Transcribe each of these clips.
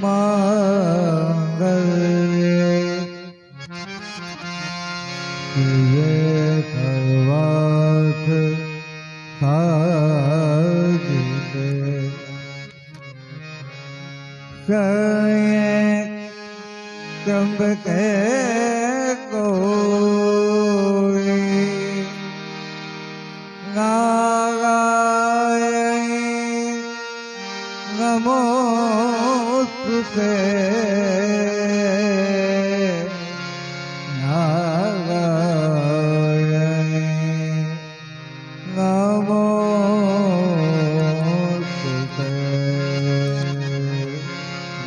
मांगल्ये शिवे सर्वार्थ साधिके शरण्ये त्र्यंबके गौरी नारायणी नमोस्तुते नारायणी नमोस्तुते।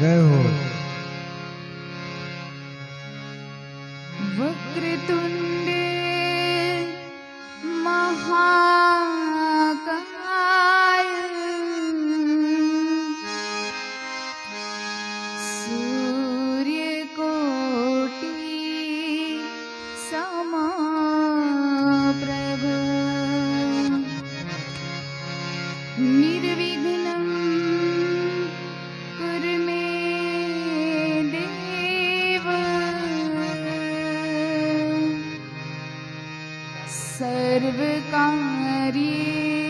जय हो। वक्रतुंडे महाकाय सूर्यकोटि समप्रभ निर्विघ्नं कुरु मे देव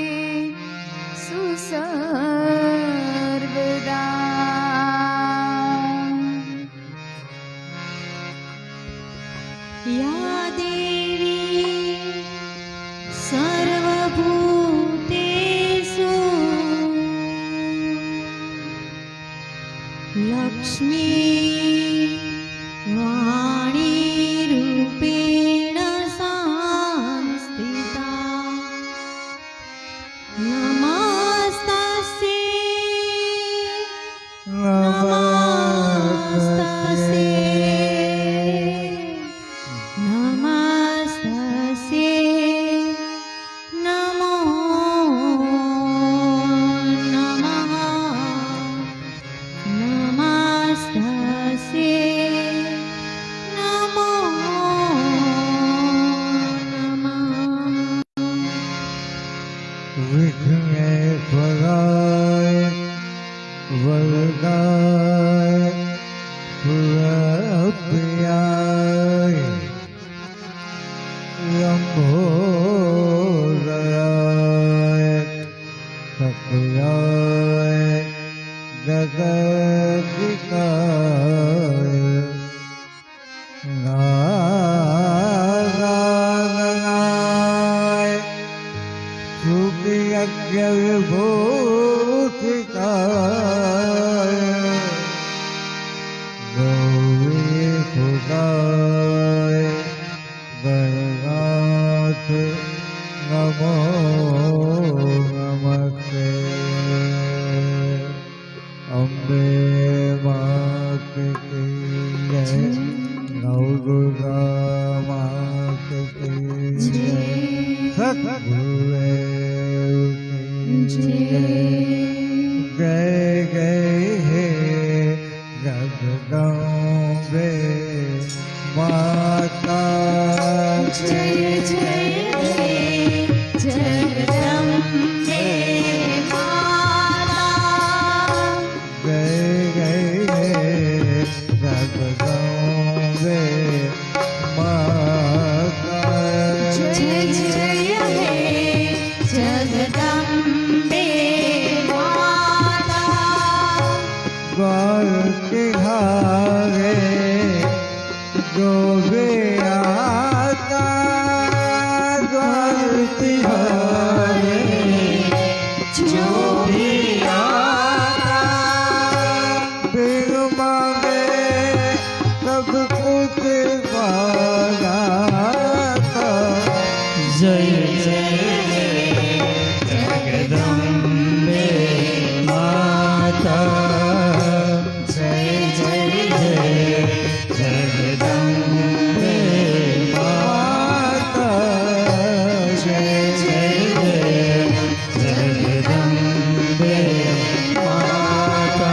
सर्वकार्येषु सर्वदा। या देवी सर्वभूतेषु लक्ष्मी वाणी रूपेण संस्थिता नमस्तस्यै नमस्तस्यै नमो नमः नमस्तस्यै नमो नमः। विघ्नेश्वराय वरदाय सुरप्रियाय लंबोदराय सक्रियाय जगद्विकाय नारायणाय सुखयज्ञविभूषिताय गौरीसुताय गणनाथ नमो नमस्ते। अम्बे मात की जय, नवदुर्गा मात की जय, सद्गुरुदेव की जय। जय हे जगदम्बे माता। जय जय हे जगदम्बे माता। जय जय हे जगदम्बे माता। जय जय हे जगदम्बे माता। द्वार तिहारे जो भी आता, द्वार तिहारे जो भी आता, बिन मांगे सब कुछ पाता। जय जय जगदम्बे माता। जय जय जगदम्बे माता। जय जय जगदम्बे माता।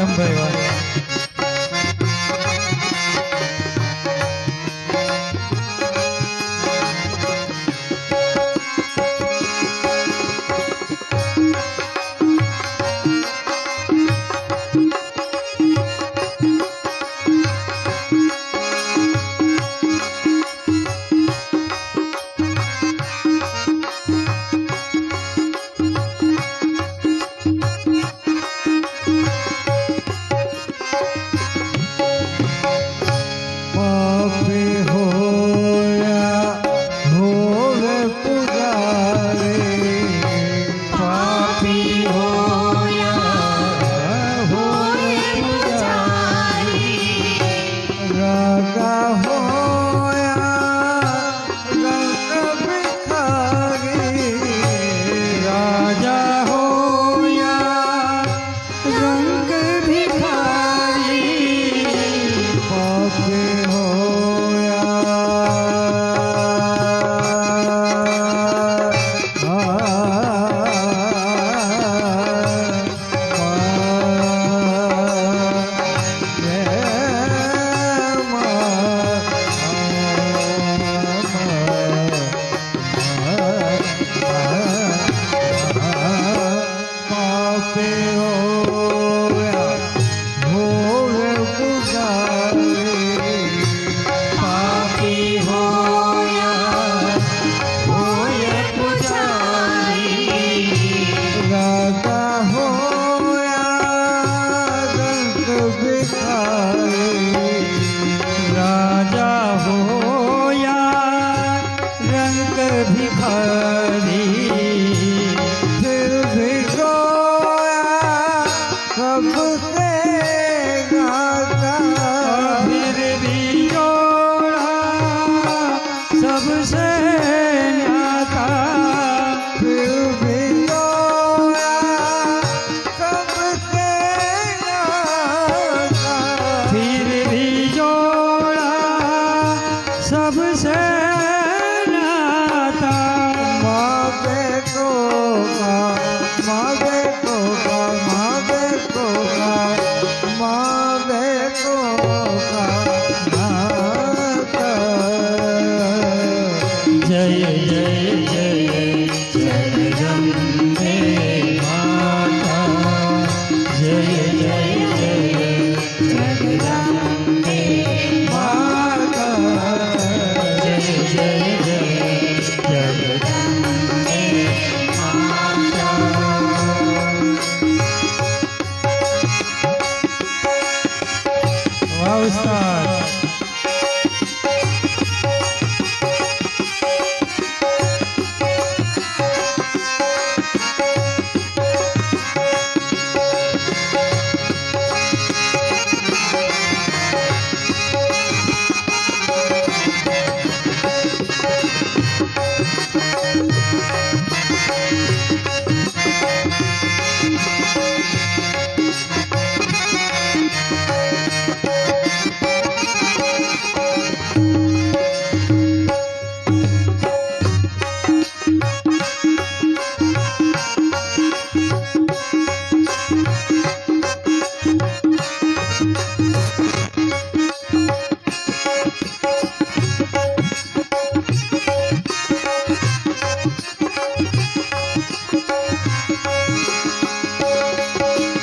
ધમભાઈ વાહ. पापी होया होवे पुजारी पापी होया होए पुजारी राजा होया रंग भिखारी राजा होया रंग भिखारी पापी होया पापी होया होवे पुजारी पापी होया होए पुजारी राजा होया रंग भिखारी राजा होया रंग भिखारी फिर भी गोया सबसे गाता फिर भी जोड़ा सबसे न्याता फिर भी गोया सबसे गाता फिर भी जोड़ा सबसे नाता माँ बेटों का माँ बेटों का माँ बेटों का माँ बेटों का नाता जय जय जय जगदम्बे माता जय जय जय जगदम्बे माता जय जय जय जगदम्बे माता वाह उस्ताद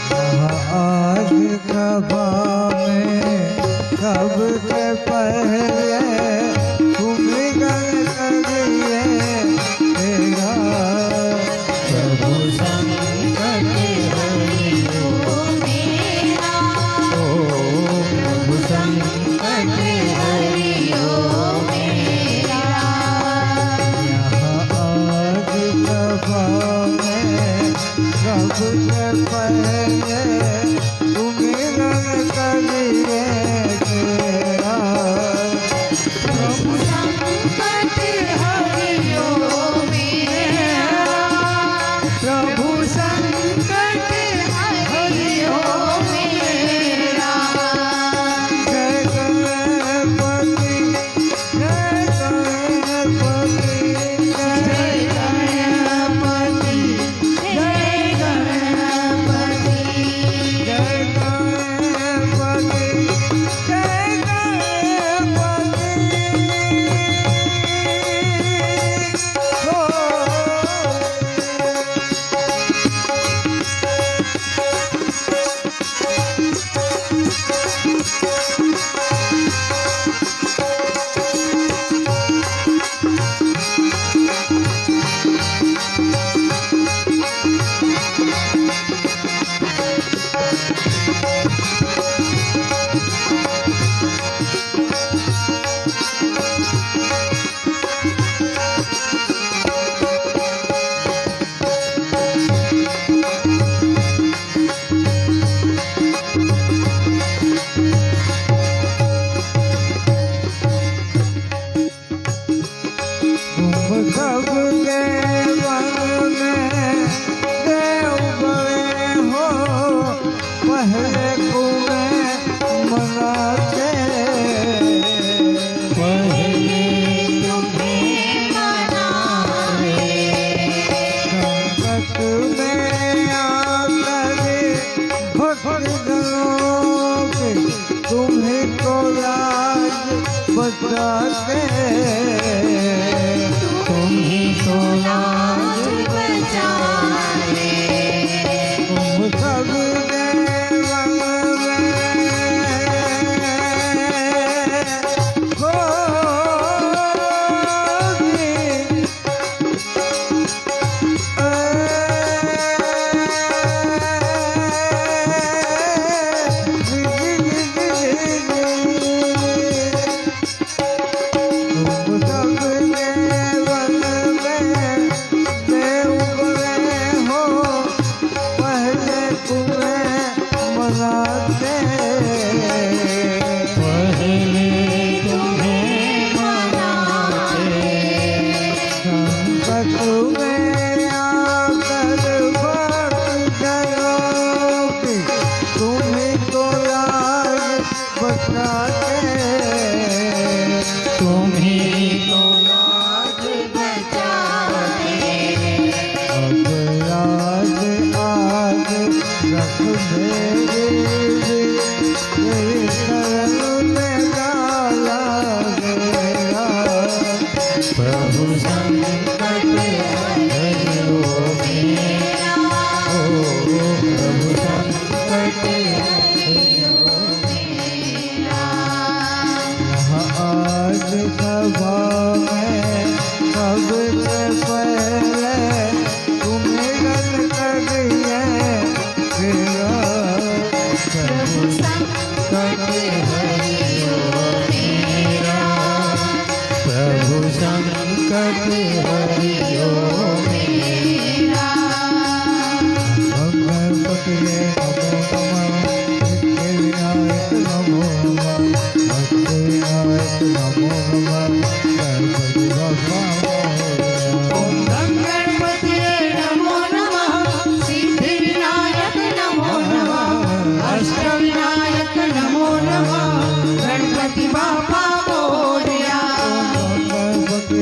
आज सभा में सबसे पहले तुम गण करिए तेरा प्रभु संकट हरियो मेरा ओ प्रभु संकट हरियो मेरा यहाँ आज सभा में सबसे पहले तुम गण करिए तेरा भक्तों के तुम्हें को लाज बचाते तुम ही तो लाज बचाए तुम सब देवों में तुम ही तो लाज बचाए रख मेरे शरण में डाला गया प्रभु संकट हरियो मेरा प्रभु संकट हरियो मेरा आज सभा में सबसे पहले तुम्हें गल करिए प्रभु संकट हरियो मेरा प्रभु संकट हरियो मेरा गणपति नमो ओम गणपति नमो नमः सिद्धिविनायक नमो नमः अष्टविनायक नमो नमः गणपति बापा मोरया गणपति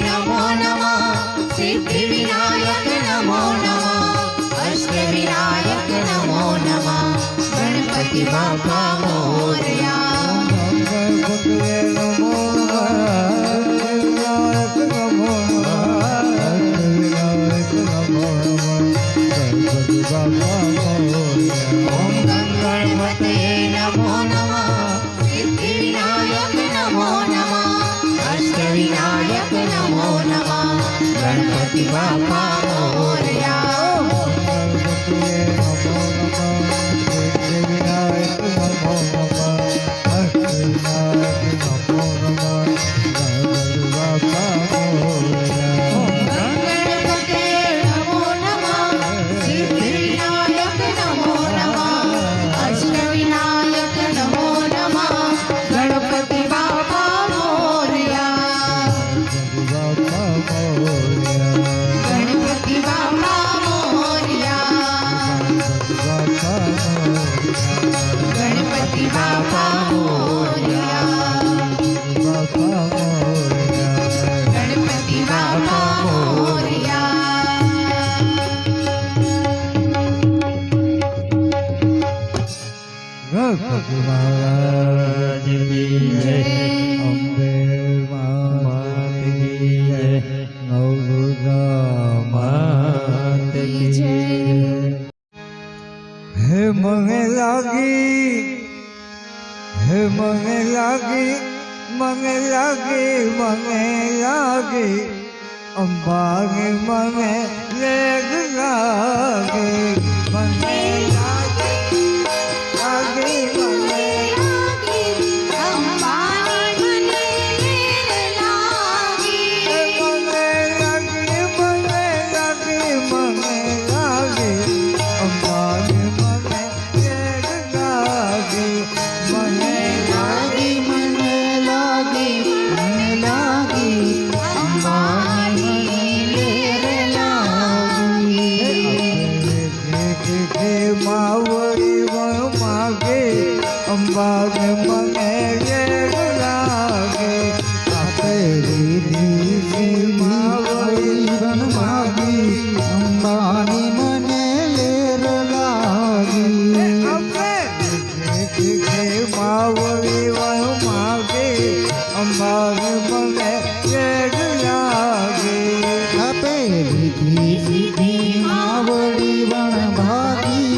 नमो नमः सिद्धिविनायक नमो नमः अष्टविनायक नमो नमः गणपति बापा मोरया ओम गणपति नमो नमः सिद्धिविनायक नमो नमः अष्टविनायक नमो नमः गणपति बापा मोरया गणपति नमो नमः सिद्धिविनायक नमो नमः अष्टविनायक नमो नमः गणपति बापा मोरया गणपति बापा मोरया गणपति बापा मोरया गणपति बापा मोरया गणपति महाराज की जय अम्बे मात की जय नवदुर्गा मात की जय हे मंगे लागी मंगे लागी मंगे लागी मंगे लागी अम्बा के मंगे लेग लागी मंगे लागी लागी मंगे અંબાને મને વેગ લાગે આપે રીધી સીધી માવડી વણભાગી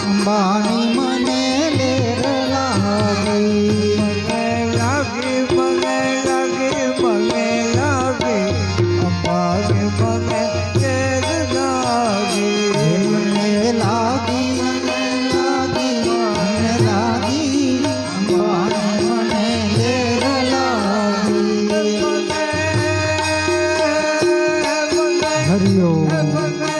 અંબાની મને લેર લાગી મને લાગે મને લાગે મને લાગે અંબાને મને વેગ લાગે મને લાગી મને લાગી મને લાગી અંબાની મને લેર લાગી હરિયો મને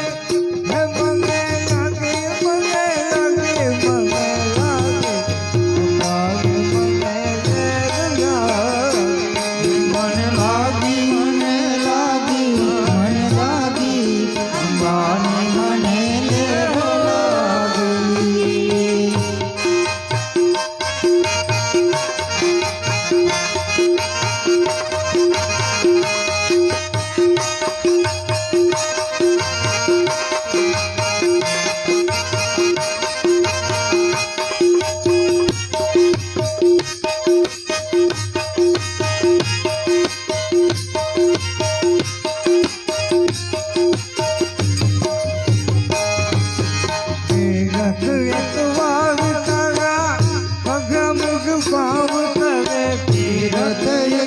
લાગી મને લાગી મને લાગી અંબાની મને લેર લાગી પાવ કરે તીરથ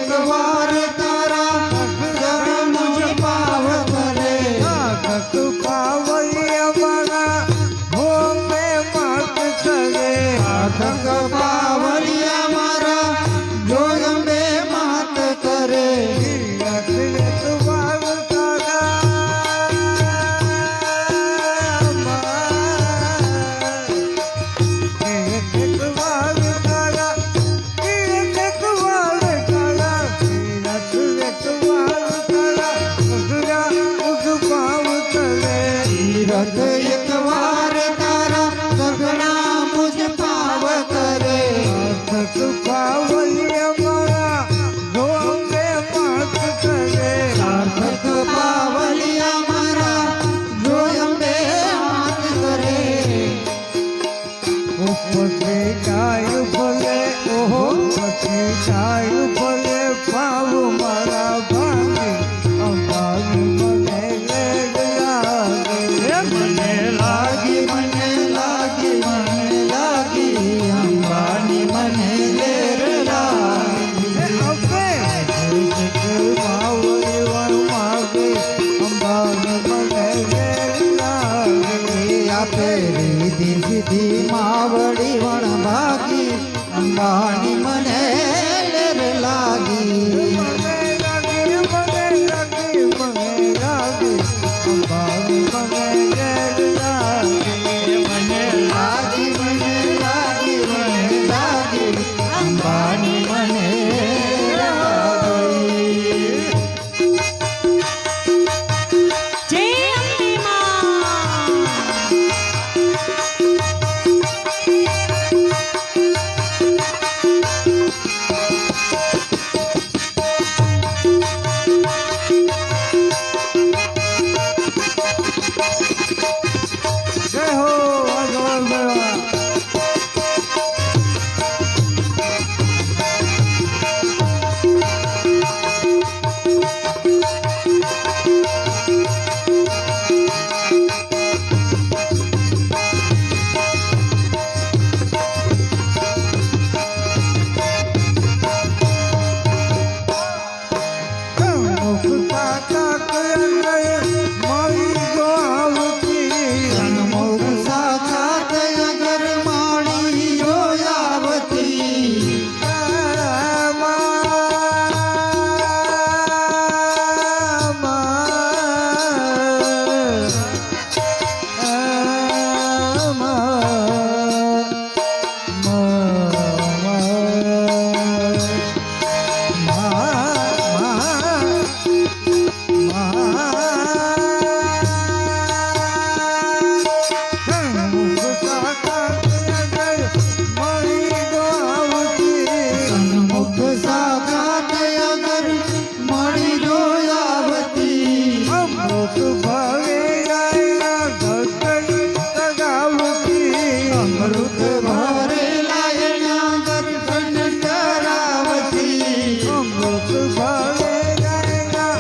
અમૃત ભાવે ગાયના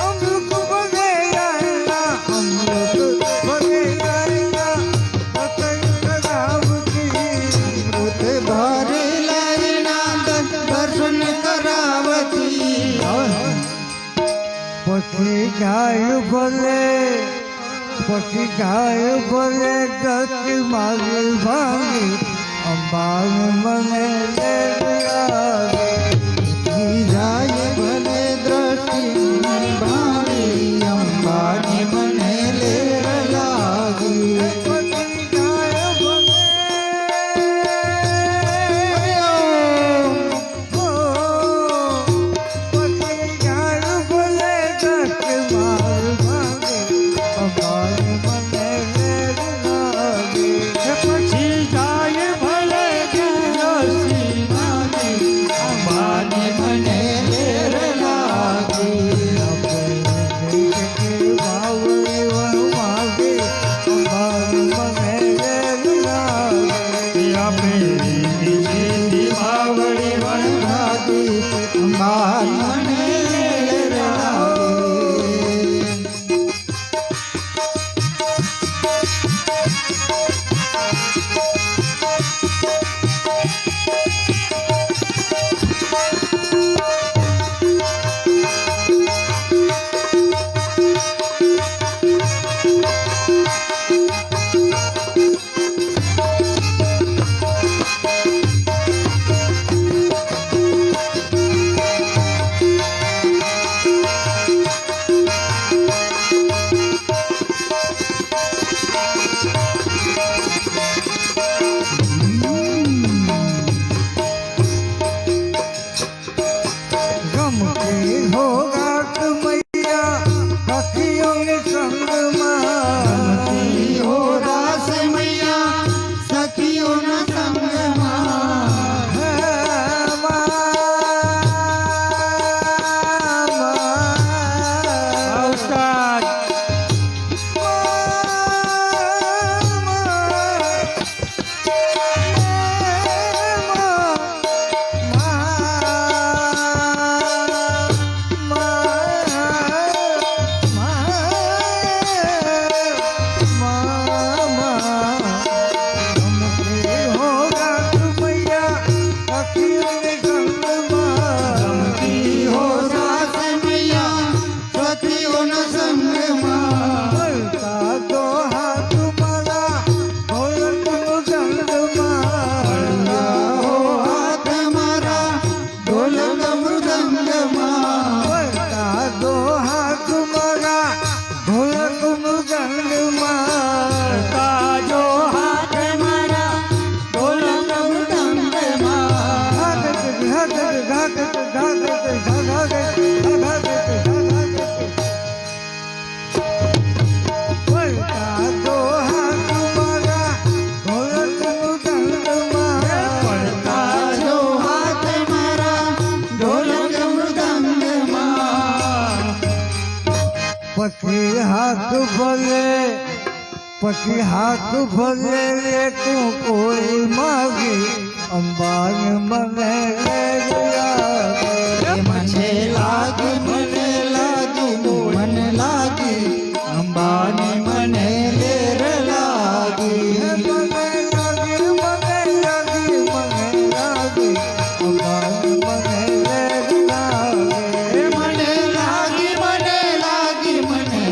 અમૃત ભરે ગાયના અમૃત ભરે ગાયના પતંગ કરાવતી મૃત ભારે લાઈના દર્શન કરાવતી પછી ગાય ભલે દસ મારી ભાંગી અંબાન મને જાય ભલે દ્રષ્ટિ ભાવી અંબાની મને લેર લાગી પછી ગાય ભલે પછી ગાય ભલે દસ માર ભાંગી અંબાન મને લાગી પછી જાય ભલે દ્રષ્ટિ ભાવી અંબાની મને લેર લાગી બાવળી વણ ભાગી અંબાની મને લેર લાગી હો રાસ મૈયા સખીઓના સંગમાં ઉસ્તાદ ગમતી હો રાસ મૈયા સખીઓના સંગમાં હળિયા હો હાથ મારા ઢોલક મૃદંગમાં તાજો હાથ મારા ઢોલક મૃદંગમાં તાજો હાથ મારા ઢોલક મૃદંગમાં પછી હાથ ભલે લે તું કોઈ માગી અંબાન મને મને લાગી મને લાગી અંબાની મને લેર લાગી મને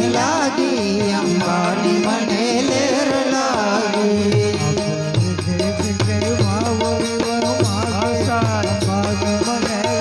લાગી અંબાની મને લેર લાગી મને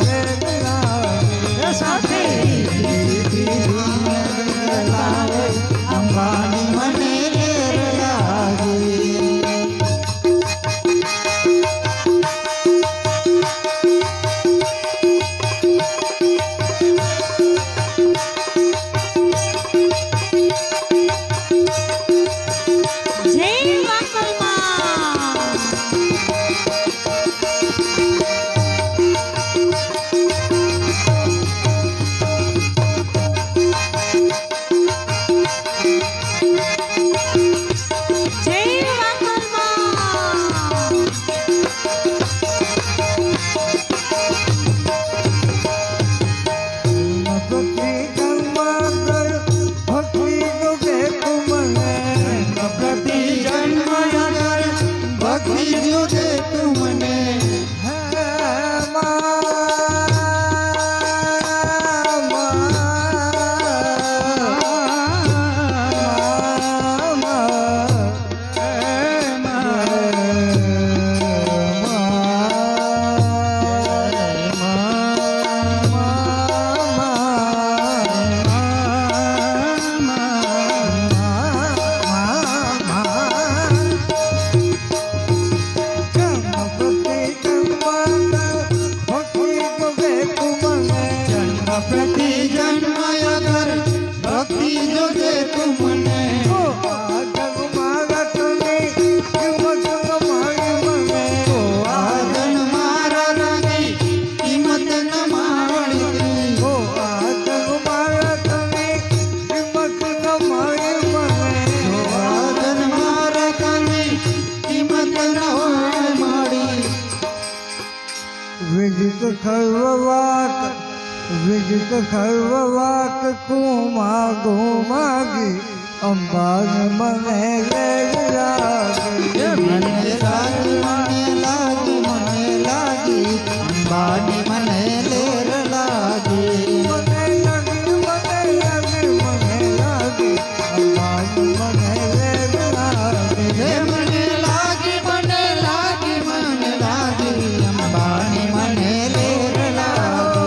प्रति जन्म अगर भक्ति जो दे तुमने ओ आ जग मारा तने किंमत न मारी મને तो आजन मारा रानी कीमत न मारती ओ आ जग मारा तने किंमत न मारी મને तो आजन मारा रानी कीमत न होय मारी વિજિત ખર્વવાત કુમાગો માગી અંબાન મને લાગી મને લાગી અંબાની મને લેર લાગી મને લાગી અંબાન મને લાગી હે મને લાગી અંબાની મને લેર લાગી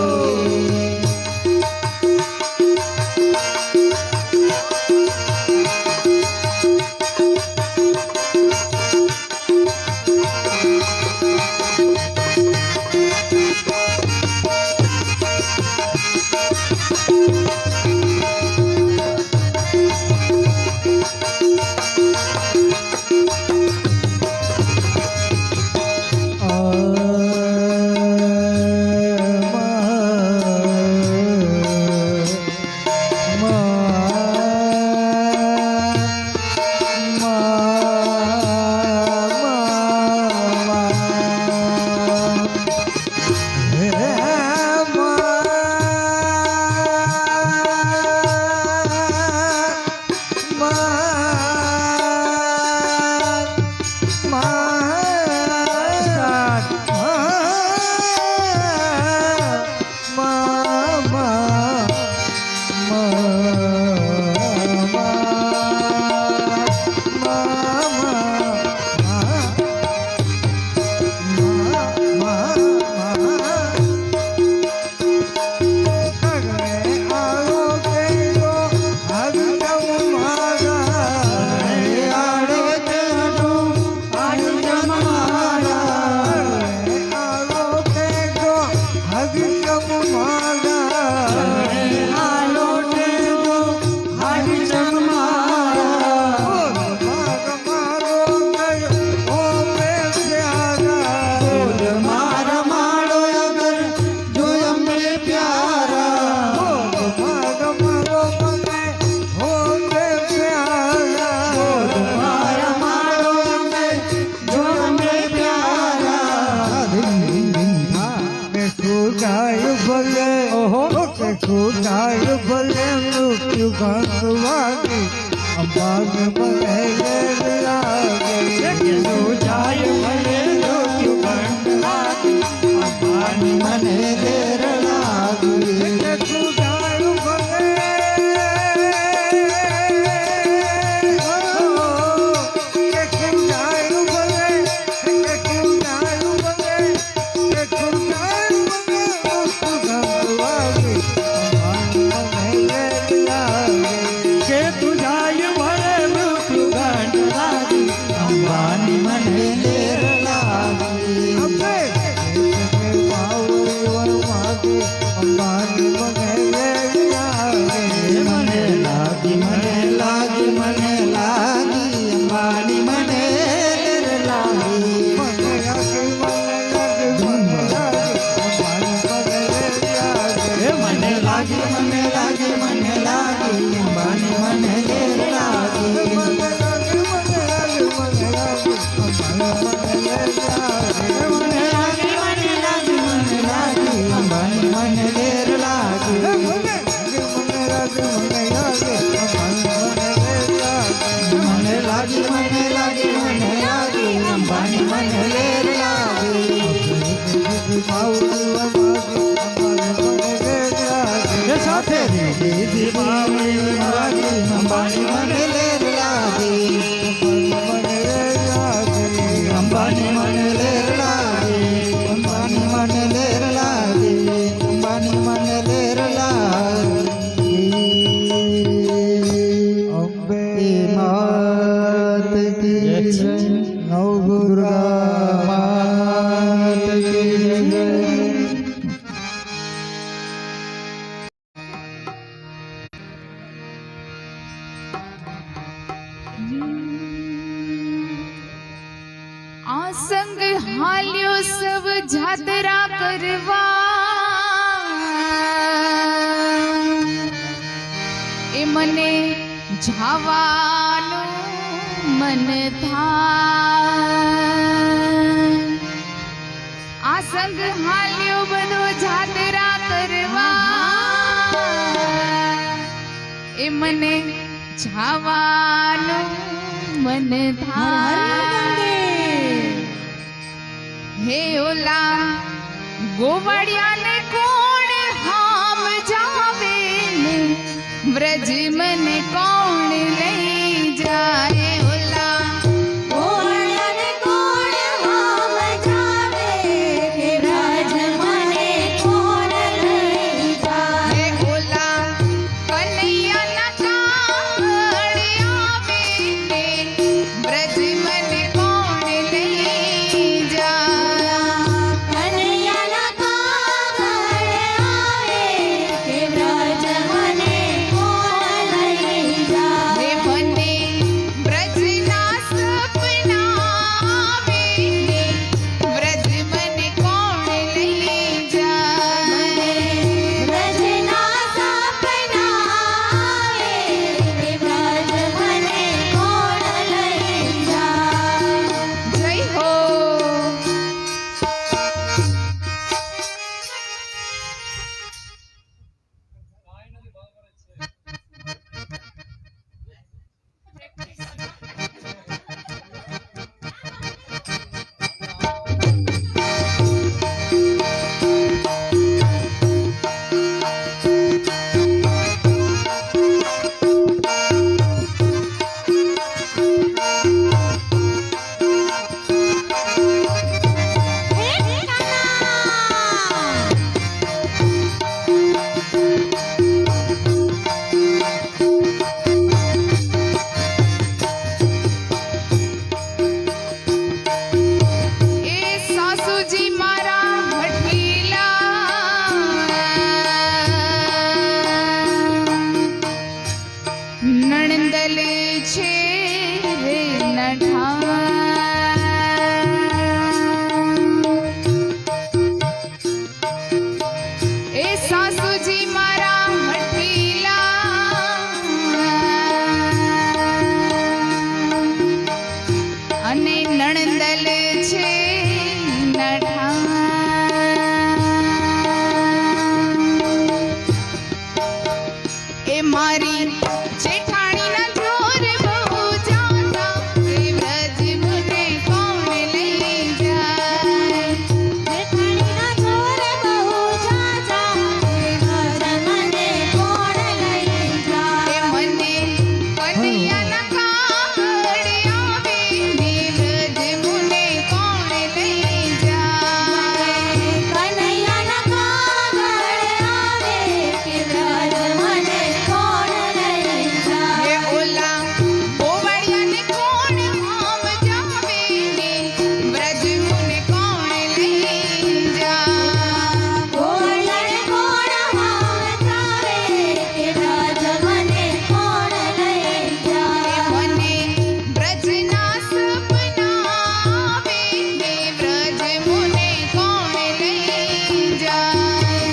ખોટાય ભલે મૃત્યુ ભગવાની અંબાન મને લાગે અંબાની મને લેર લાગી ખોટાય ભલે અંબાની મને લેર લાગી મને લાગી અંબાની મને લેર લાગી મને લાગી અંબાની મને લેર લાગી અંબાની મને લેર લાગી મને લાગી અંબાની મને લેર લાગી સાથે દીપાવળી લાગી અંબાની મને લેર લાગી અંબાની મને લેર લાગી અંબાની મને લેર લાગી અંબાની મને લેર લાગી અંબે માત કી જય નવદુર્ગા માત કી જય સંગ હાલ્યો સવ જાત્રા કરવા એ મને જાવાનું મન થાય આ સંગ હાલ્યો બધો જાત્રા કરવા એ મને જાવાનું મન થાય હે ઓલા ગોવાળિયાને કોણ હામ જાવે ને વ્રજ મને કોણ લઈ જાય ઓલા ગોવાળિયાને કોણ હામ જાવે કે વ્રજ મને કોણ લઈ જાય હે ઓલા કનૈયાના કાળ આવે ને વ્રજ મને કોણ લઈ જાય કનૈયાના કાગળ આવે કે વ્રજ મને કોણ લઈ જાય હે મને વ્રજના સપના આવે ને વ્રજ મને કોણ લઈ જાય વ્રજના સપના આવે કે વ્રજ મને કોણ લઈ જાય જય હો એ સાસુજી મારા હઠીલા નણંદલ છે રે નઠા એ સાસુજી મારા હઠીલા અને નણંદલ છે નઠા એ મારી જેઠાણીના જોર બહુ જાતા એ વ્રજ મને કોણ લઈ જાય જેઠાણીના જોર બહુ જાજા કે વ્રજ મને કોણ લઈ જાય એ મને કનૈયાના કાગળ આવે ને વ્રજ મને કોણ લઈ જાય કનૈયાના કાગળ આવે કે વ્રજ મને કોણ લઈ જાય હે ઓલા ગોવાળિયાને કોણ હામ જાવે ને વ્રજ મને કોણ લઈ જાય ગોળને કોણ હામ જાવે કે વ્રજ મને કોણ લઈ જાય મને વ્રજના સપના આવે ને વ્રજ મને કોણ લઈ જાય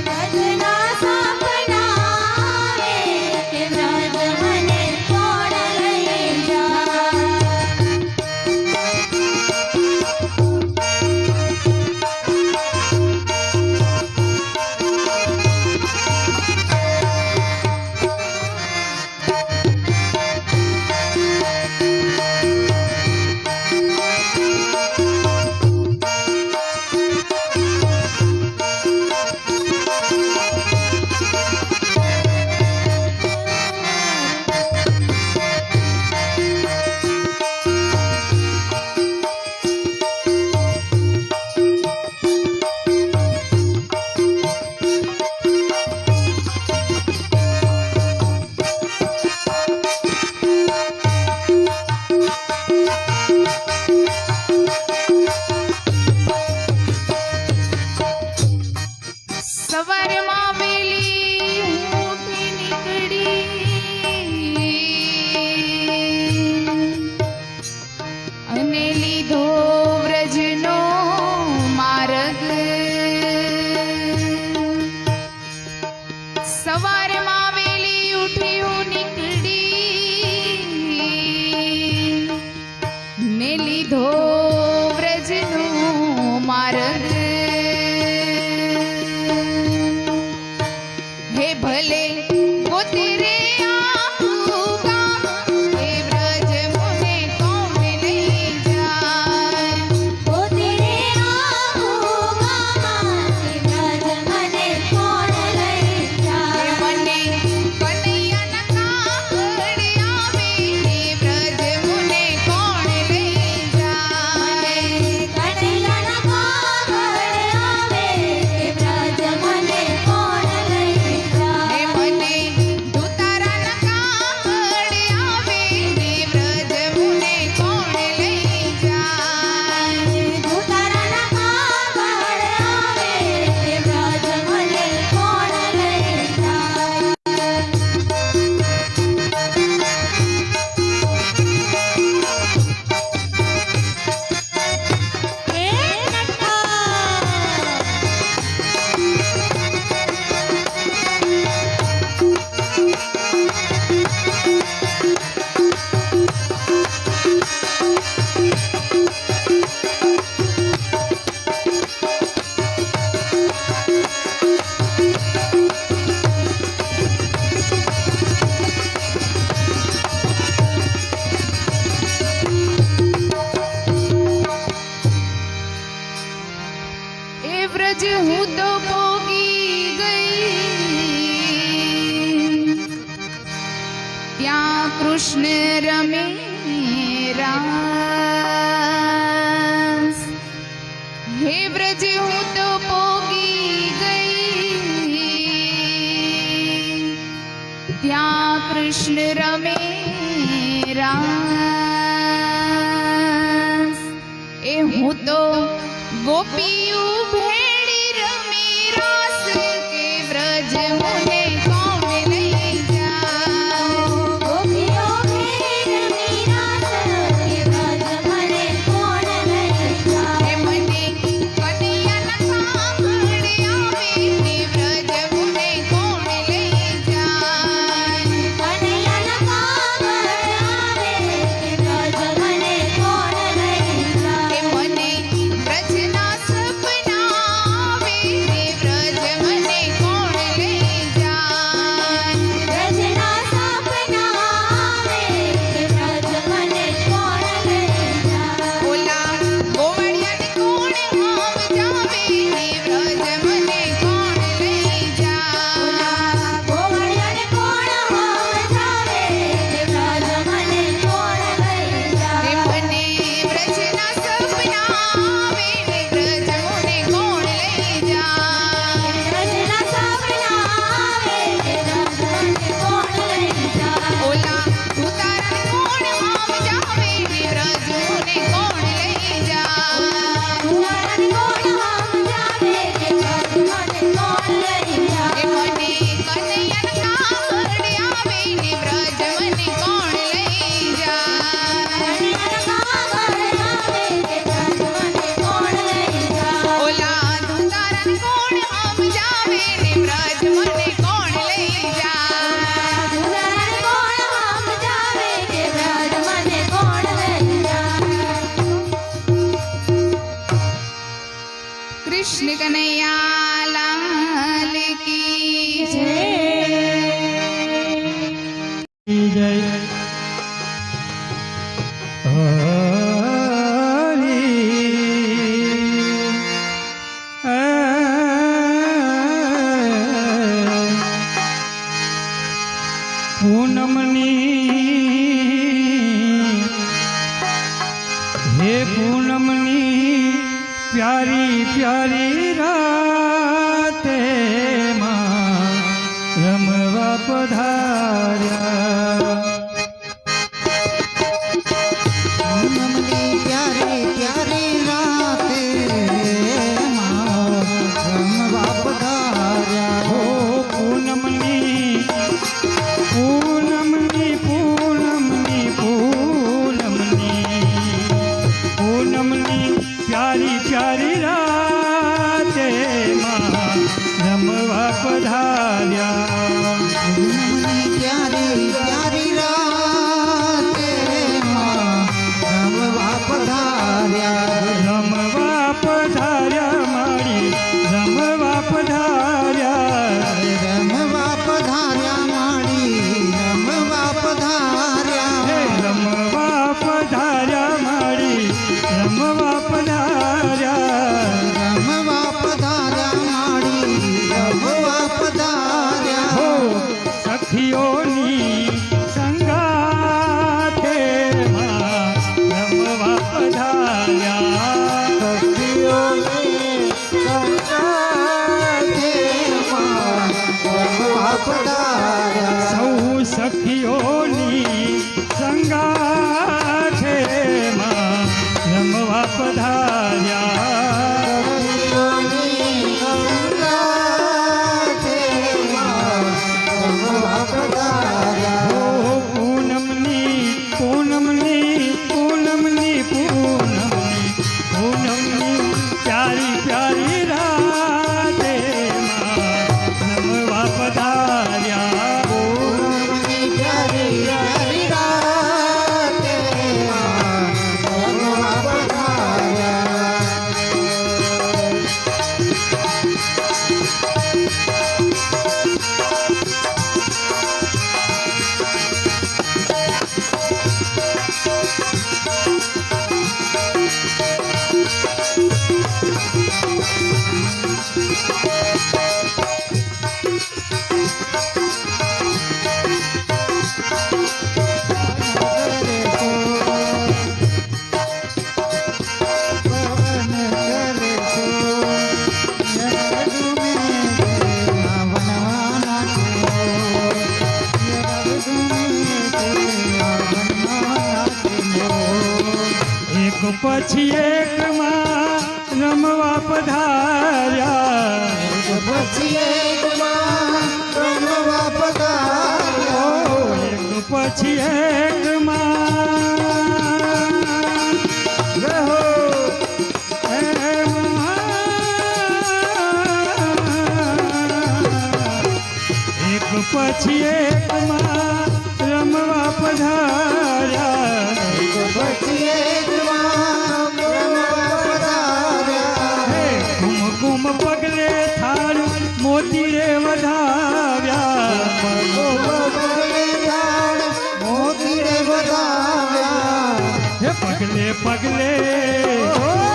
વ્રજના સપના આવે કે વ્રજ મને કોણ લઈ જાય સવારમાં વેલી ઉઠી નીકળી અને લીધો વ્રજ એ ભલે ગોતે રે આખું ગામ, એ વ્રજ મને કોણ લઈ જાય. ગોતે રે આખું ગામ, એ વ્રજ મને કોણ લઈ જાય. મને કનૈયાના કાગળ આવે, એ વ્રજ મને કોણ લઈ જાય. કનૈયાના કાગળ આવે, એ વ્રજ મને કોણ લઈ જાય. એ મને દુતારાના કાગળ આવે, એ વ્રજ મને કોણ લઈ જાય. દુતારાના કાગળ આવે, એ વ્રજ મને કોણ લઈ એ વ્રજ હું તો પોગી ગઈ, ત્યાં કૃષ્ણ રમે રાસ. હે વ્રજ હું તો પોગી ગઈ, ત્યાં કૃષ્ણ રમે રાસ. એ હું તો ગોપીયું ભેળી રમી રાસ, કે વ્રજ મને કોણ લઈ જાય. ગોપીઓ ભેર મીરાસ, કે વ્રજ મને કોણ લઈ જાય. એ મને કનૈયાના કાગળ આવે, કે વ્રજ મને કોણ લઈ જાય. કનૈયાના કાગળ આવે, કે વ્રજ મને કોણ લઈ જાય. એ મને વ્રજના સપના આવે, કે વ્રજ મને કોણ લઈ જાય. વ્રજના સપના આવે, કે વ્રજ મને કોણ લઈ જાય. ઓલા ગોવાળિયાને કોણ સમજાવે, એ વ્રજ મને કોણ લઈ જાય. ગોવાળિયાને કોણ સમજાવે, કે વ્રજ મને કોણ લઈ એ જાય. મને વ્રજના સપના આવે, એ વ્રજ મને કોણ લઈ જાય. વ્રજના સપના આવે, કે વ્રજ મને કોણ લઈ જાય. ઓલા ઉતારાને કોણ સમજાવે, એ વ્રજ મને કોણ લઈ જાય. કુંવરને કોણ સમજાવે, કે વ્રજ મને કોણ લઈ જાય. એ મને કનૈયાના કાગળ આવે, એ વ્રજ મને કોણ લઈ જાય. કનૈયાના કાગળ આવે, કે વ્રજ મને કોણ લઈ જાય. ઓલા દુતારાને કોણ સમજાવે, ને વ્રજ મને કોણ લઈ જાય. દુલારાને કોણ સમજાવે, કે વ્રજ મને કોણ લઈ જાય. કૃષ્ણ કનૈયા લાલ કી જય. જય પૂનમની હે પૂનમની પ્યારી પ્યારી રાતે માં રમવા પધાર્યા પૂનમની પ્યારી પ્યારી રાતે માં રમવા પધાર્યા. હો પૂનમની પૂનમની પૂનમની પૂનમની પૂનમની પ્યારી પ્યારી રાતે માં રમવા પધાર્યા પૂનમની પ્યારી પ્યારી રાતે માં રમવા પધાર્યા. રમવા પધાર્યા મારી રમવા પધાર્યા રમવા પછી એકમાં રમવા પધાર્યા પછી એકમાં રમવા પધાર્યા. એક પછી એકમાં રહો એક પછી એકમાં રમવા પધાર્યા પછી એકમાં રમવા પધાર્યા. હે કુમકુમ પગલે થાળ મોતી રે વધાવ્યા પગલે ધાડ મોતી રે વધાવ્યા. હે પગલે પગલે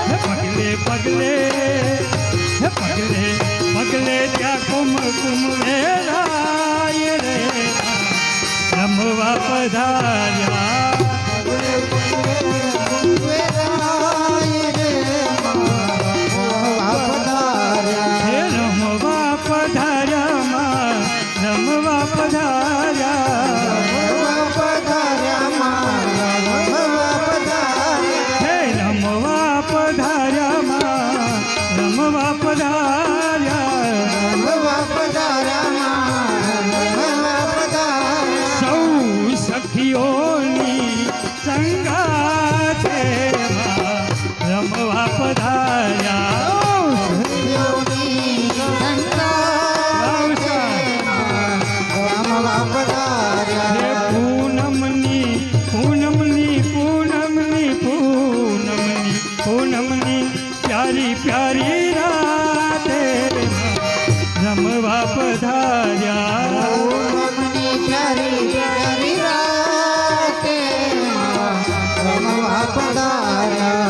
હે પગલે પગલે હે પગલે પગલે ત્યાં કુમકુમ વેરાય રે રમવા પધાર્યા પગલે પગલે વેરાય રે રમવા પધાર્યા. હે રમવા પધાર્યા રમવા પધાર્યા રમવા પધાર્યા માં રમવા પધાર્યા. હે રમવા પધાર્યા રમવા પધાર્યા રમવા પધાર્યા માં રમવા પધાર્યા. સૌ સખીઓની સંગાથે રમવા પધાર્યા સખીઓની સંગાથે રમવા પધાર્યા. હે પૂનમની પૂનમની પૂનમની પૂનમની પૂનમની પ્યારી પ્યારી રાતે રમવા પધાર્યા પૂનમની પ્યારી પ્યારી રાતે રમવા પધાર્યા.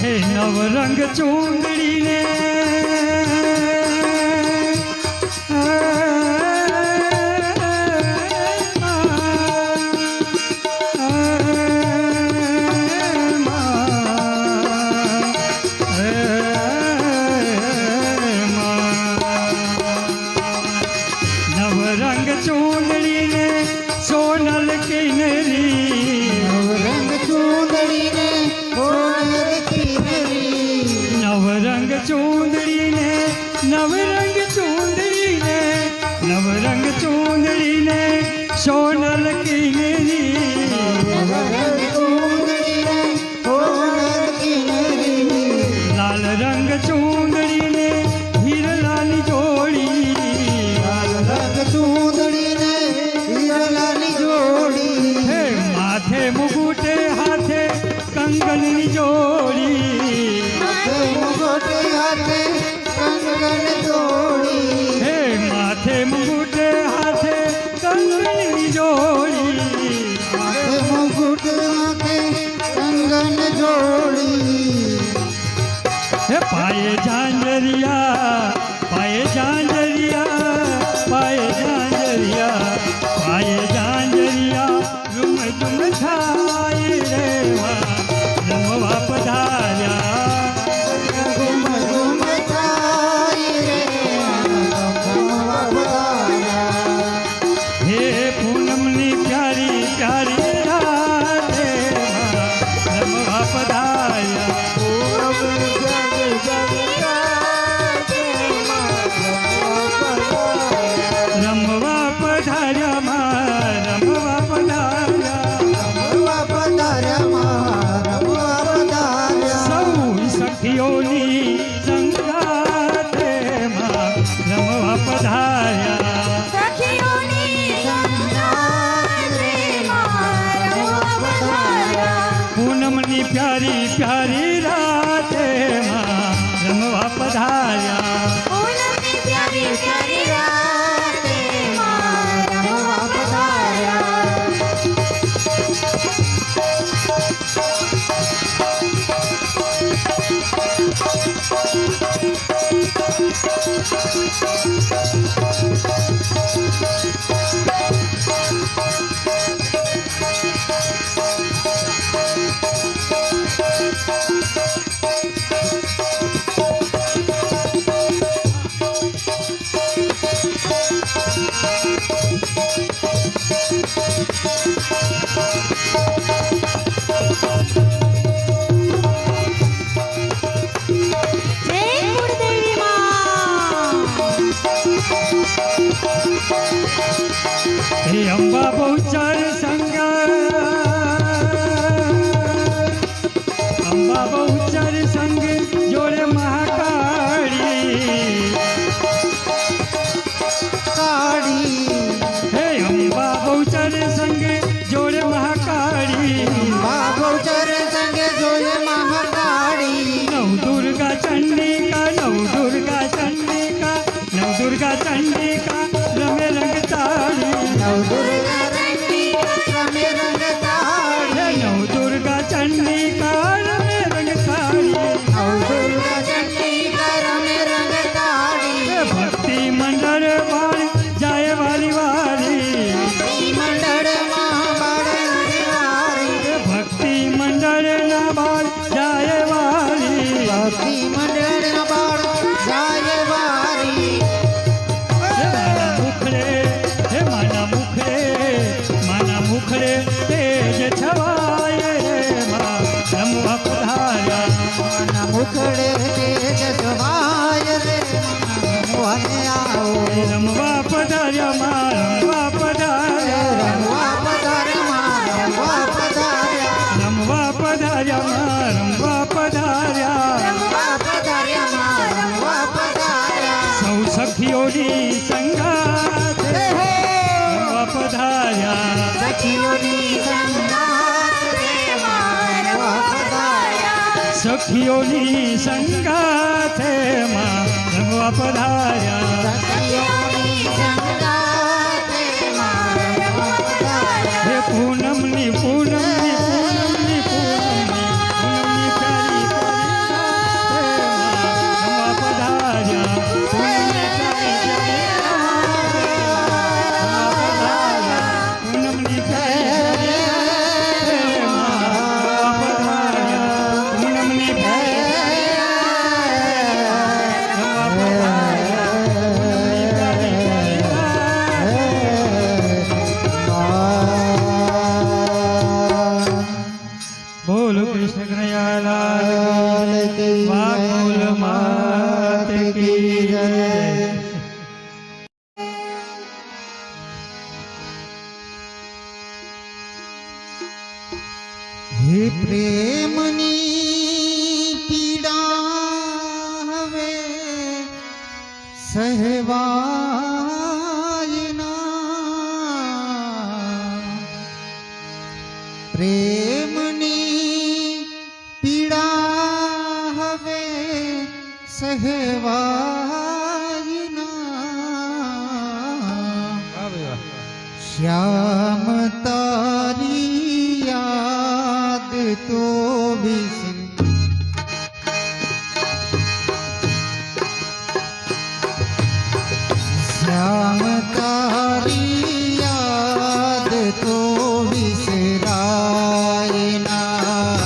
હે નવરંગ ચૂંદડીને નવરંગ ચૂંદડીને સોનલ કિનરી નવરંગ ચૂંદડીને સોનલ કિનરી. નવરંગ ચૂંદડીને નવરંગ ચૂંદડીને નવરંગ ચૂંદડીને સોનલ કિનરી નવરંગ ચૂંદડીને સોનલ કિનરી. લાલ રંગ ચૂંદડીને હીરલાની જોડી લાલ રંગ ચૂંદડીને હીરલાની જોડી. હે માથે મુગુટે હાથે કંગનની જોડી માથે મુગટ હાથે કંગન જોડી. હે માથે મુગુટે હાથે કંગનની જોડી માથે મુગટ હાથે કંગન જોડી. હે પાયે ઝાંઝરિયા પાયે ઝાંઝરિયા પાયે ઝાંઝરિયા પાયે ઝાંઝરિયા રૂમ ઝુમ થાય રેવા રમવા પધાર્યા ગુમ ગુમ થાય રે રમવા પધાર્યા. હે પૂનમની પ્યારી પ્યારી રાતે રમવા પધાર્યા રમવા પધાર્યા રમવા પધાર્યા સૌ સખીઓની સંગાથે રમવા પધાર્યા સખીઓની સંગાથે રમવા પધાર્યા. પૂનમની પ્યારી પ્યારી રાતે રમવા પધાર્યા પૂનમની પ્યારી પ્યારી રાતે રમવા પધાર્યા. જય કુળદેવી માં હે અંબા બહુચર સંગ અંબા બહુચર સંગ જોડે મહાકાળી કાળી હે અંબા બહુચર સંગ જોડે મહાકાળી બાબોચર સંગે જોયે મહાકાળી નવ દુર્ગા ચંડિકા નવ દુર્ગા ચંડિકા નવ દુર્ગા ચંડિકા રમે રંગતાળી નવ દુર્ગા ચંડિકા રમે રંગ હે તાળી નવ દુર્ગા ચંડિકા રમે રંગતાળી નવ દુર્ગા ચંડિકા રમે રંગ તાળી હે ભક્તિ મંડળ વાળી જાય વારી વારી મંડળમાં બાળની વારી હે ભક્તિ મંડળ ના બાળ જાય વારી ભક્તિ મંડળના બાળ જાય વારી હે માના મુખડે તેજ છવાય રે માં રમવા પધાર્યા ના મુખડે તેજ સમાય રે મોહને આવો રમવા પધાર્યા માં રમવા પધાર્યા રમવા પધાર્યા રમવા પધાર્યા રમવા પધાર્યા માં રમવા પધાર્યા રમવા પધાર્યા રમવા પધાર્યા સૌ સખીઓની સંગાથે રમવા પધાર્યા સખીઓની સંગાત રે રમવા પધાર્યા સખીઓની સંગાથે માં રમવા પધાર્યા સખીઓની સંગાત રે રમવા પધાર્યા હે પૂનમની પૂનમની પૂનમની પૂનમની પૂનમની પ્યારી રમવા પધાર્યા પૂનમની પ્યારી પૂનમની પ્યારી રમવા પધાર્યા પૂનમની પ્યારી રમવા પધાર્યા બોલો કૃષ્ણ કનૈયાલાલ વાહ બોલ માત કી જય હે પ્રેમની પીડા હવે સહેવાય ના પ્રેમની પીડા હવે સહેવાય ના શ્યામ તારી યાદ તો વિસર શ્યામ તારી યાદ તો વિસરાય ના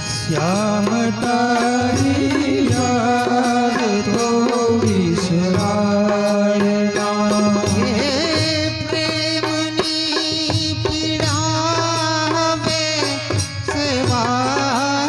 શ્યામ તારી યાદ તો વિસરાય ના હે પ્રેમની પીડા હવે સેવા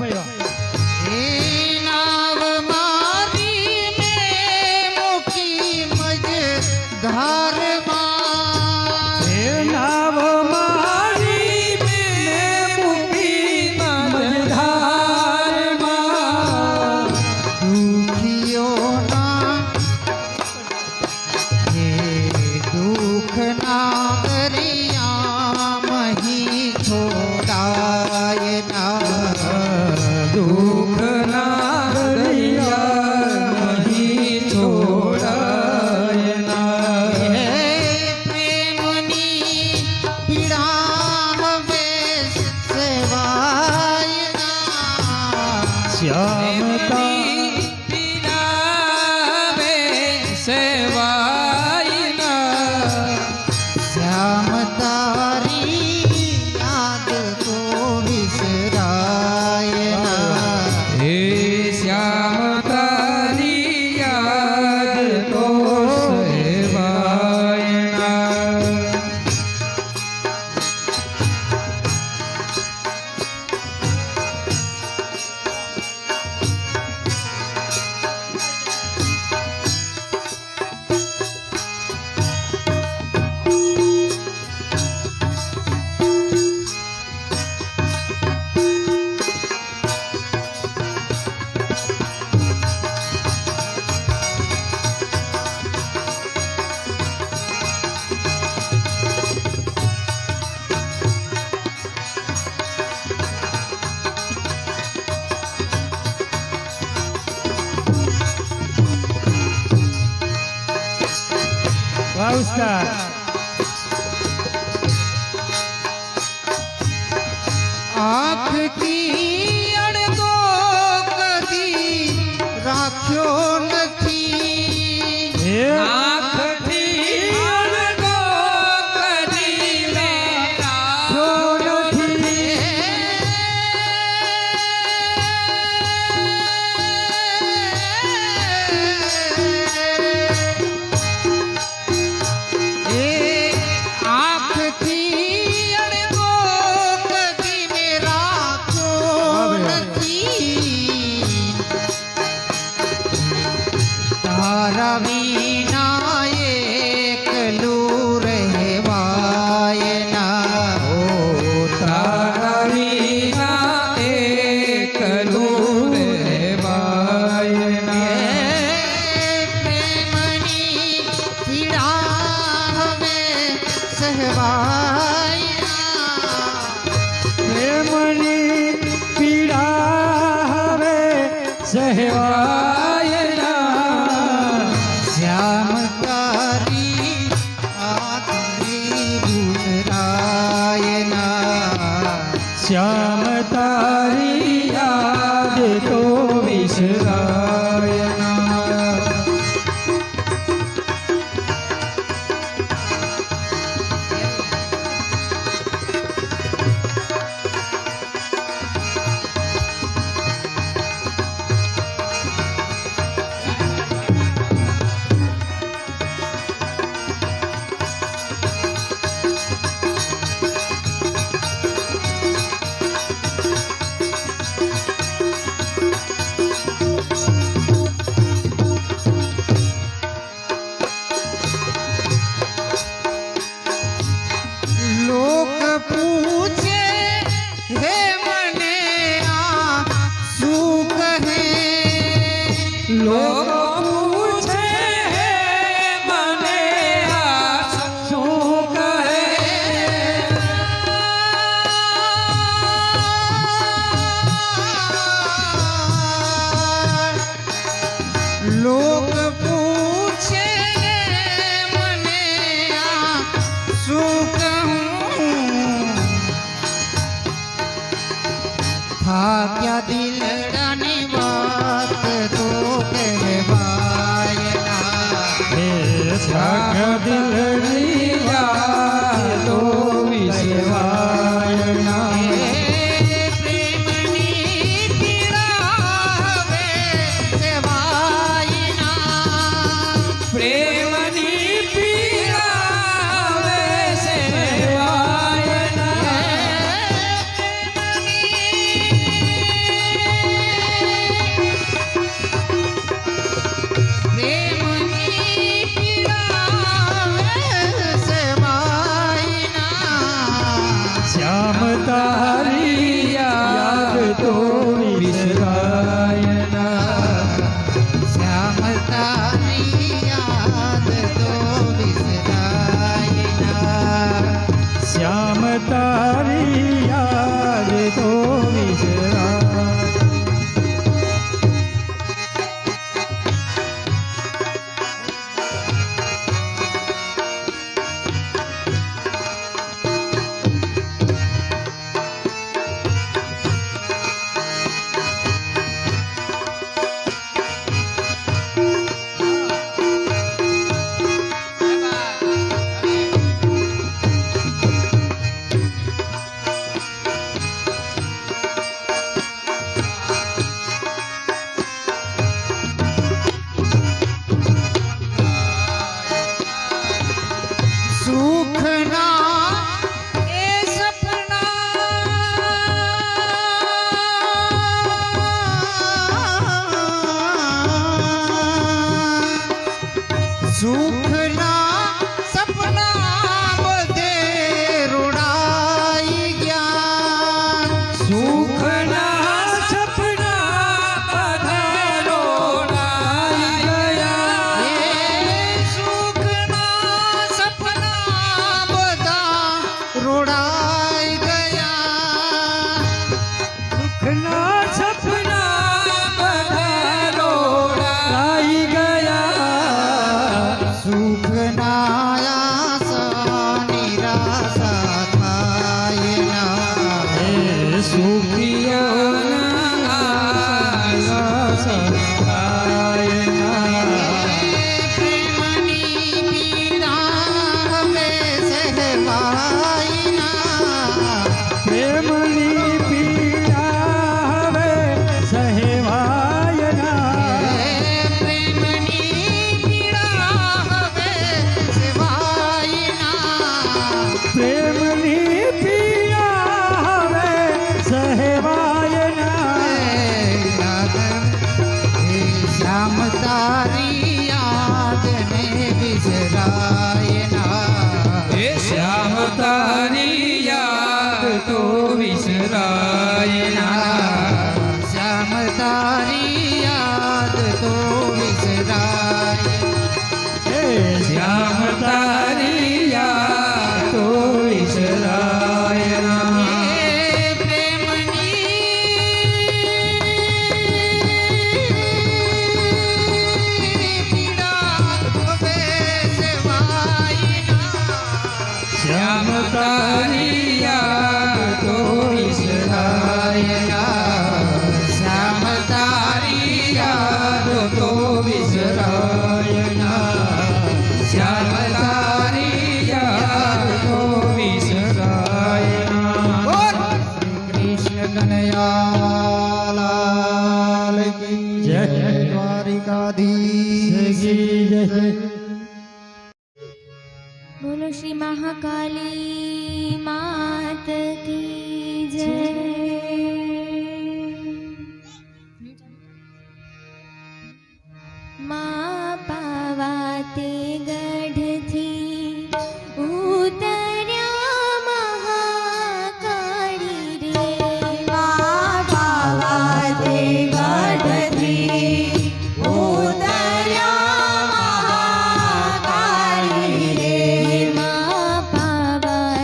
હે નાવ મારી મે મૂકી મજ ધારમાં હે નાવ મારી મેં મૂકી મજધારમાં દુખિયોના હે દુઃખના દરિયા મહી છોડાય ના દુઃખના દરિયા નહીં છોડાય ના. હે પ્રેમની પીડા હવે સેવાય ના શ્યામ શ્યામ તારી યાદ તો વિસરાય ના હે શ્યામ તારી યાદ તો સેવાય ના. વાહ ઉસ્તાદ. આંખ કી અડગો કદી રાખ્યો નથી હે આંખથી અડગો કદી મેં રાખ્યો નથી. એ આંખથી અડગો કદી મેં રાખ્યો નથી તારા વિના એકલું રહેવાય ના તારા વિના એકલું રહેવાય ના. પ્રેમની પીડા હવે સહેવાય પ્રેમની પીડા હવે સહેવાય ના. શ્યામ તારી આખરી ભૂતરાય ના શ્યામ તારી યાદ તો વિસરાય ના. લોક પૂછે હે મને આ શું કહે લોકો પૂછે હે મને આ શું કહે. લોક પૂછે મને આ શું કહું થાક્યા દિલડાની વાત તો કહેવાય ના હે જાગ દિલની વાત તો વિસરાય ના. પ્રેમની પીડા હવે સેવાય ના પ્રેમની પીડા હવે સેવાય ના. તારી યાદ તો વિસરાય ના શ્યામ તારી યાદ તો વિસરાય ના શ્યામ તારી યાદ તો વિસરાય ના કૃષ્ણ કનૈયાલાલ કી જય. દ્વારિકાધીશ જય. બોલો શ્રી મહાકાલી માત કી જય. માં પાવાતે ગઢથી ઉતર્યા મહાકાળી રે. માં પાવાતે ગઢથી ઉતર્યા મહાકાળી રે. માં પાવાતે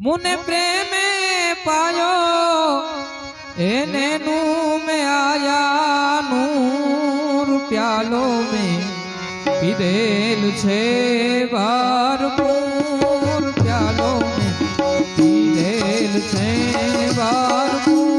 मुने प्रेम पायो एने नूं में आया नूर प्यालो में पीधेल छे भरपूर प्यालो में पीधेल छे भरपूर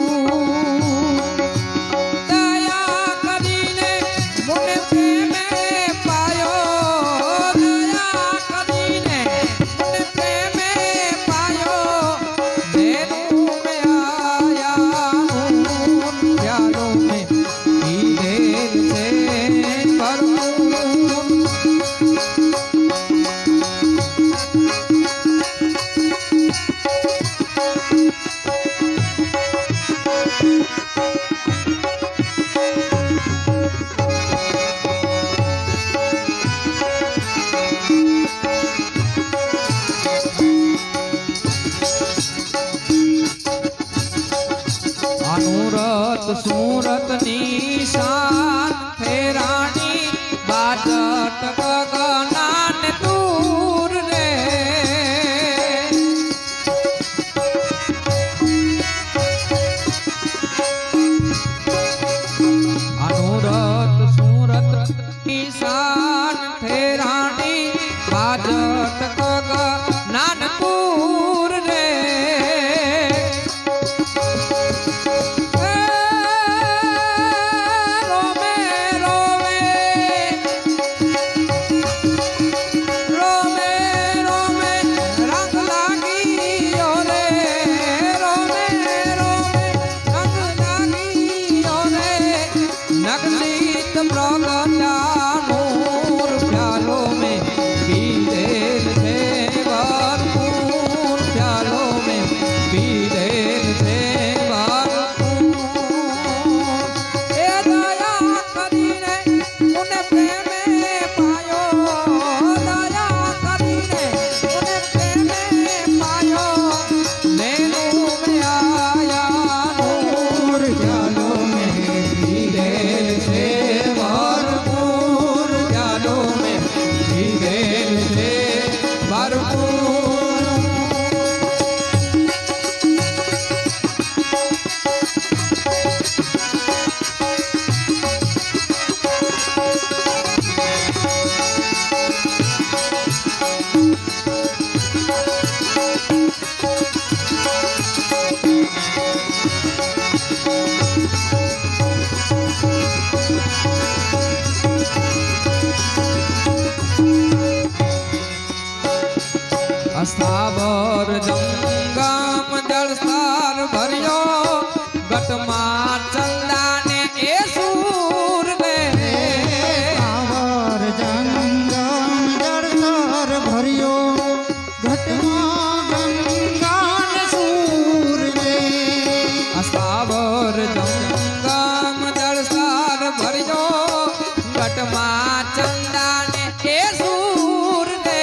सूरत निशान फेरानी बाजट गगनान दूर रे अनुरत सूरत निशान फेरानी बाजट गगनान दूर रे नगनीत प्रगटानूर प्यालो में पीधेल छे भरपूर प्यालो में पीधेल छे भरपूर ए दया करीने उन्हें प्रेम पायो दया करीने उन्हें प्रेम पायो नैनू में आया नूर प्यालो में पीधेल छे भरपूर प्यालो में पीधेल छे भरपूर स्थावर जंगम जलसार भरियो गटमा चंदा ने ए सूर रे स्थावर जंगम जलसार भरियो घटमा गंगान सूर रे स्थावर जंगम जलसार भरियो गटमा चंदा ने ए सूर रे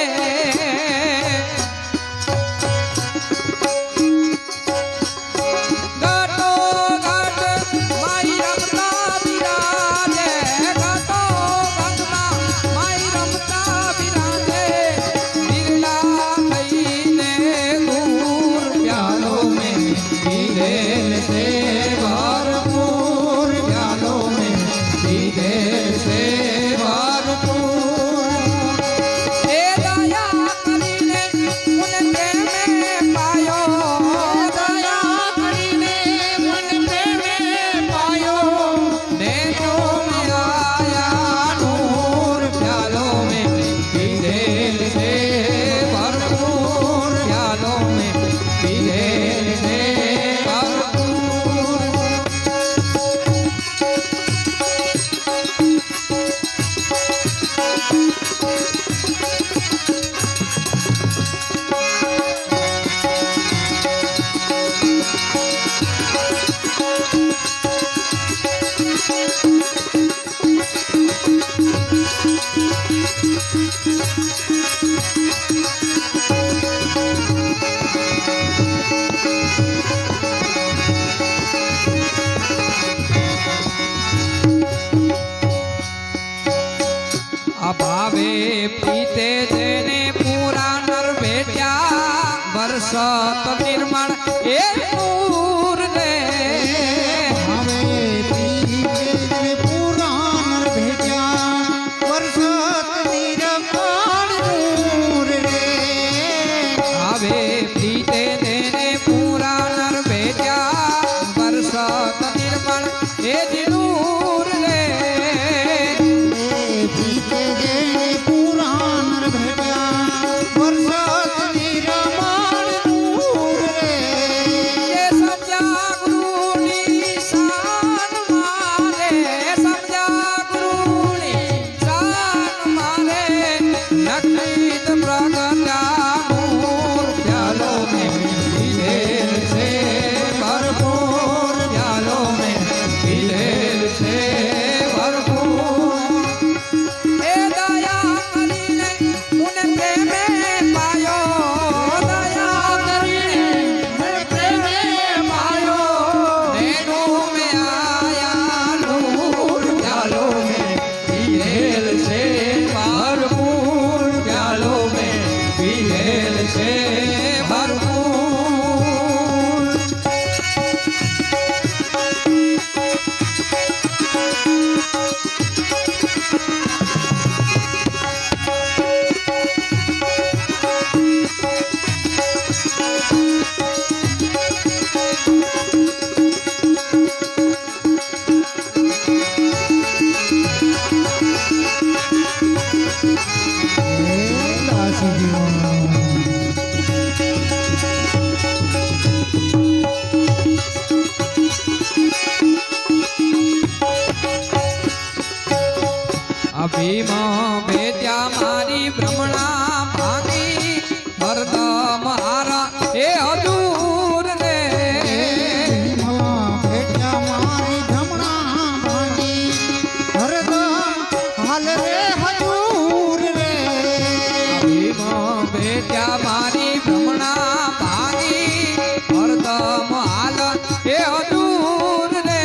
पीधेल से भरपूर प्यालो में पीधेल से भरपूर ए दया करीने उन प्रेम पायो दया करीने उन प्रेम पायो नैनो में आया नूर प्यालो में पीधेल से भरपूर प्यालो में पीधेल से अभावे पीते जेने पूरा नर भेट्या વરસાત નિર્માણ એ નૂર રે હવે પીને પુરાણ ભેટ્યા વરસાદ નિરમાણ નૂર રે હવે પ્રીતે તેને પુરાણ ભેટ્યા વરસાત નિર્માણ એ જ નૂર રે પીતે જેને પુરાણ ભેટ્યા વરસાદ નિરમાણ નૂર રે એ સમજા ગુરુની શાન મારે સમજા ગુરુની શાન મારે નખિત પ્રગટ્યાનું પ્યાલો મેં પીધેલ છે ભરપૂર પ્યાલો મેં પીધેલ છે ભરપૂર એ દયા કરીને ઉને પ્રેમે પાયો દયા કરીને ઉને પ્રેમે પાયો એનું મેં આયા નૂર પ્યાલો મેં પીધેલ છે ભરપૂર પ્યાલો મેં પીધેલ છે ભરપૂર અભિમાં ભેટ્યા મારી ભ્રમણા ભાંગી હરદમ હારા એ હજૂર રે ભેટ્યા મારી ભ્રમણા ભાંગી હરદમ હાલ રે હજૂર રે અભિમાં ભેટ્યા મારી ભ્રમણા ભાંગી હરદમ હાલ એ હજૂર રે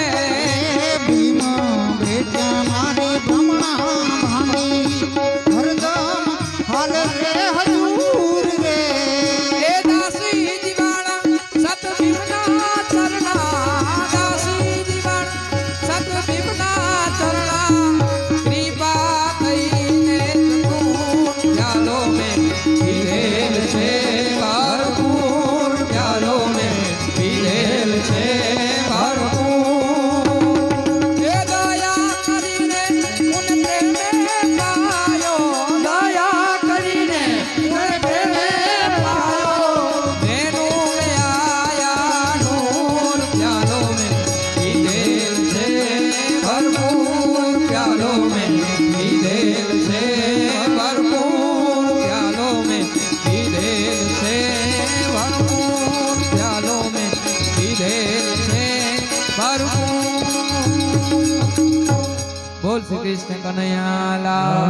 ભીમા ભેટ્યા મારી ભ્રમણા ભાંગી હરદમ હાલ રે હજૂર રે એ દાસી જીવાણા સત ભીમના ચરણા દાસી જીવાણા સત ભીમના ચરણા કૃપા થઈને ચતુર પ્યાલો મેં પીધેલ છે ભરપૂર પ્યાલો મેં પીધેલ છે ભરપૂર એ દયા કરીને ઉને પ્રેમે પાયો દયા કરીને ઉને પ્રેમે પાયો એનું મેં આયા નૂર પ્યાલો મેં પીધેલ છે ભરપૂર પ્યાલો મેં પીધેલ છે ભરપૂર પ્યાલો મેં પીધેલ છે ભરપૂર પ્યાલો મેં પીધેલ છે ભરપૂર બોલ શ્રી કૃષ્ણ કનૈયા લાલ